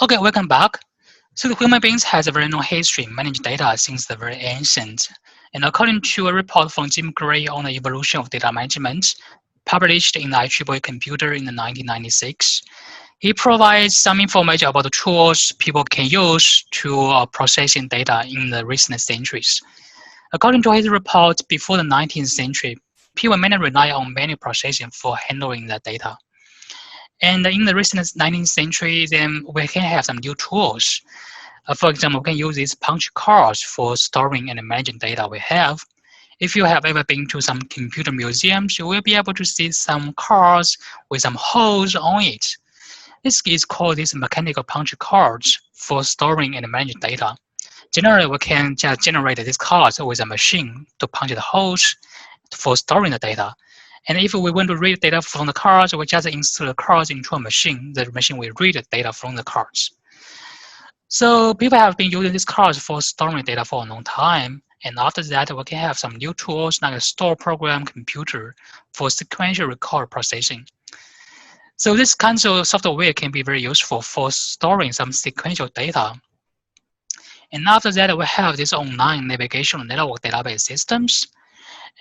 Okay, welcome back. So the human beings has a very long history managing data since the very ancient. And according to a report from Jim Gray on the evolution of data management, published in the IEEE Computer in the 1996, he provides some information about the tools people can use to processing data in the recent centuries. According to his report, before the 19th century, people mainly rely on manual processing for handling the data. And in the recent 19th century, then we can have some new tools. For example, we can use these punch cards for storing and managing data we have. If you have ever been to some computer museums, you will be able to see some cards with some holes on it. This is called these mechanical punch cards for storing and managing data. Generally, we can just generate these cards with a machine to punch the holes for storing the data. And if we want to read data from the cards, we just insert the cards into a machine. The machine will read the data from the cards. So people have been using these cards for storing data for a long time. And after that, we can have some new tools like a store program computer for sequential record processing. So this kind of software can be very useful for storing some sequential data. And after that, we have this online navigational network database systems.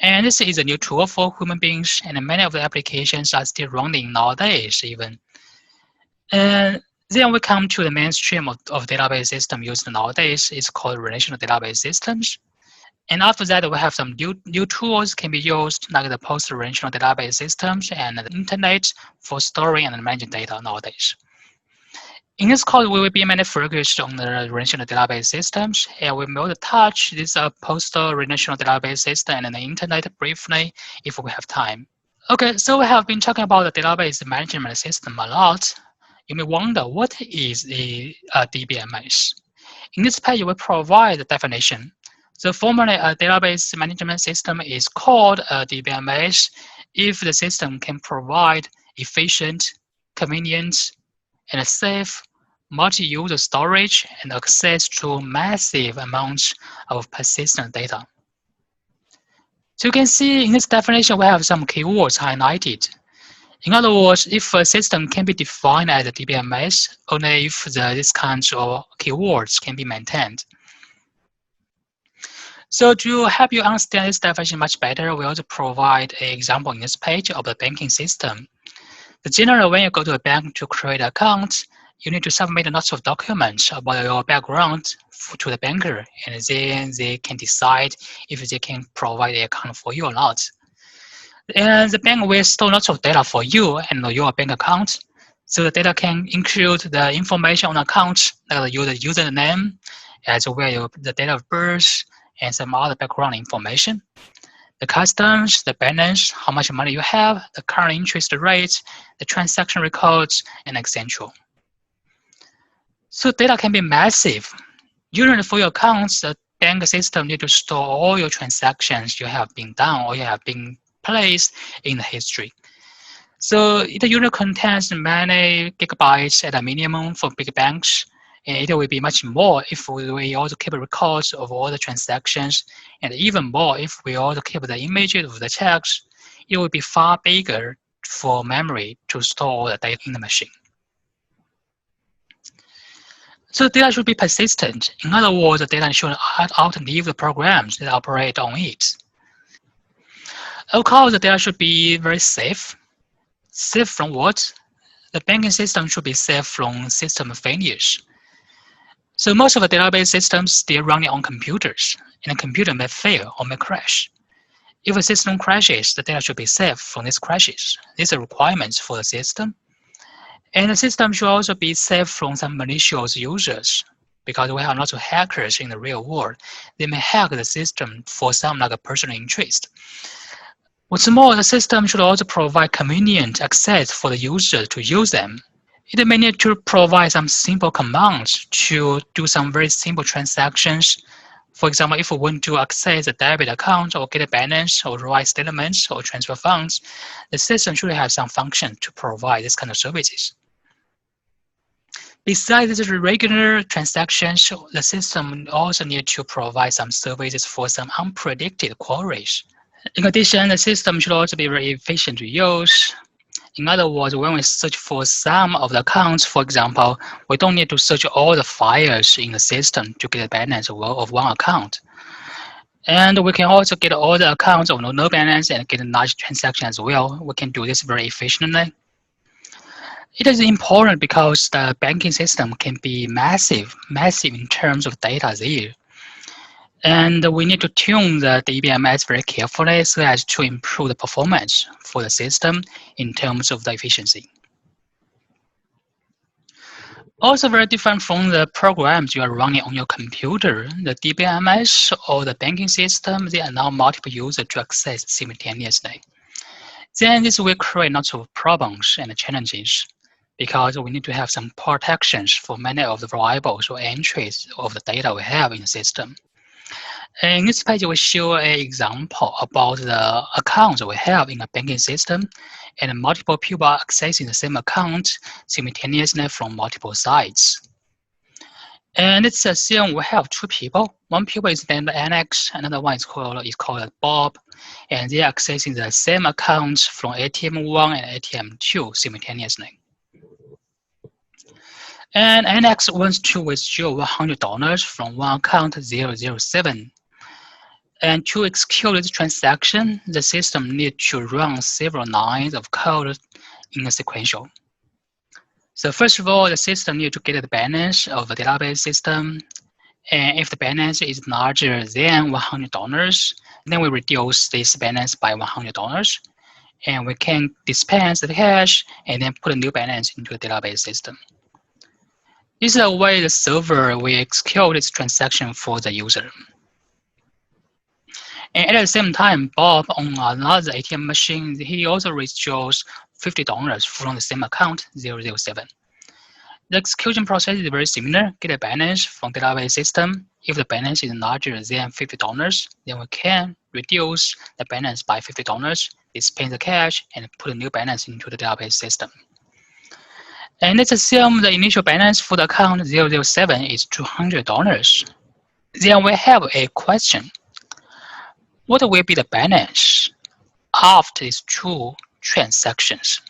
And this is a new tool for human beings, and many of the applications are still running nowadays even. And then we come to the mainstream of database system used nowadays. It's called relational database systems. And after that, we have some new tools can be used, like the post-relational database systems and the internet for storing and managing data nowadays. In this course, we will be mainly focused on the relational database systems, and we will touch this post-relational database system and the internet briefly if we have time. Okay, so we have been talking about the database management system a lot. You may wonder, what is a DBMS? In this page, we provide the definition. So formally, a database management system is called a DBMS if the system can provide efficient, convenient, and safe multi-user storage and access to massive amounts of persistent data. So you can see in this definition, we have some keywords highlighted. In other words, if a system can be defined as a DBMS, only if these kinds of keywords can be maintained. So to help you understand this definition much better, we also provide an example in this page of the banking system. So generally, when you go to a bank to create an account, you need to submit lots of documents about your background to the banker, and then they can decide if they can provide an account for you or not. And the bank will store lots of data for you and your bank account. So the data can include the information on the account, like the username, as well as the date of birth, and some other background information. The customs, the balance, how much money you have, the current interest rate, the transaction records, and etc. So data can be massive. Usually for your accounts, the bank system need to store all your transactions you have been done or you have been placed in the history. So it usually contains many gigabytes at a minimum for big banks, and it will be much more if we also keep records of all the transactions, and even more if we also keep the images of the checks. It will be far bigger for memory to store all the data in the machine. So the data should be persistent. In other words, the data should outlive the programs that operate on it. Of course, the data should be very safe. Safe from what? The banking system should be safe from system failures. So most of the database systems still running on computers, and the computer may fail or may crash. If a system crashes, the data should be safe from these crashes. These are requirements for the system. And the system should also be safe from some malicious users, because we have lots of hackers in the real world. They may hack the system for some like a personal interest. What's more, the system should also provide convenient access for the user to use them. It may need to provide some simple commands to do some very simple transactions. For example, if we want to access a debit account or get a balance or write statements or transfer funds, the system should have some function to provide this kind of services. Besides these regular transactions, the system also needs to provide some services for some unpredicted queries. In addition, the system should also be very efficient to use. In other words, when we search for some of the accounts, for example, we don't need to search all the files in the system to get the balance of one account. And we can also get all the accounts of no balance and get a large transaction as well. We can do this very efficiently. It is important because the banking system can be massive in terms of data there. And we need to tune the DBMS very carefully so as to improve the performance for the system in terms of the efficiency. Also very different from the programs you are running on your computer. The DBMS or the banking system, they allow multiple users to access simultaneously. Then this will create lots of problems and challenges because we need to have some protections for many of the variables or entries of the data we have in the system. In this page, we show an example about the accounts we have in a banking system and multiple people are accessing the same account simultaneously from multiple sites. And let's assume we have two people. One people is named Alex, another one is called Bob, and they are accessing the same accounts from ATM 1 and ATM 2 simultaneously. And Alex wants to withdraw $100 from one account 007. And to execute this transaction, the system needs to run several lines of code in a sequential. So first of all, the system needs to get the balance of the database system. And if the balance is larger than $100, then we reduce this balance by $100. And we can dispense the cash and then put a new balance into the database system. This is the way the server will execute this transaction for the user. And at the same time, Bob on another ATM machine, he also withdraws $50 from the same account, 007. The execution process is very similar. Get a balance from the database system. If the balance is larger than $50, then we can reduce the balance by $50, dispense the cash, and put a new balance into the database system. And let's assume the initial balance for the account 007 is $200. Then we have a question. What will be the balance after these two transactions?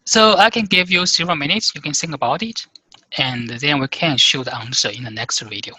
So I can give you several minutes. You can think about it, and then we can show the answer in the next video.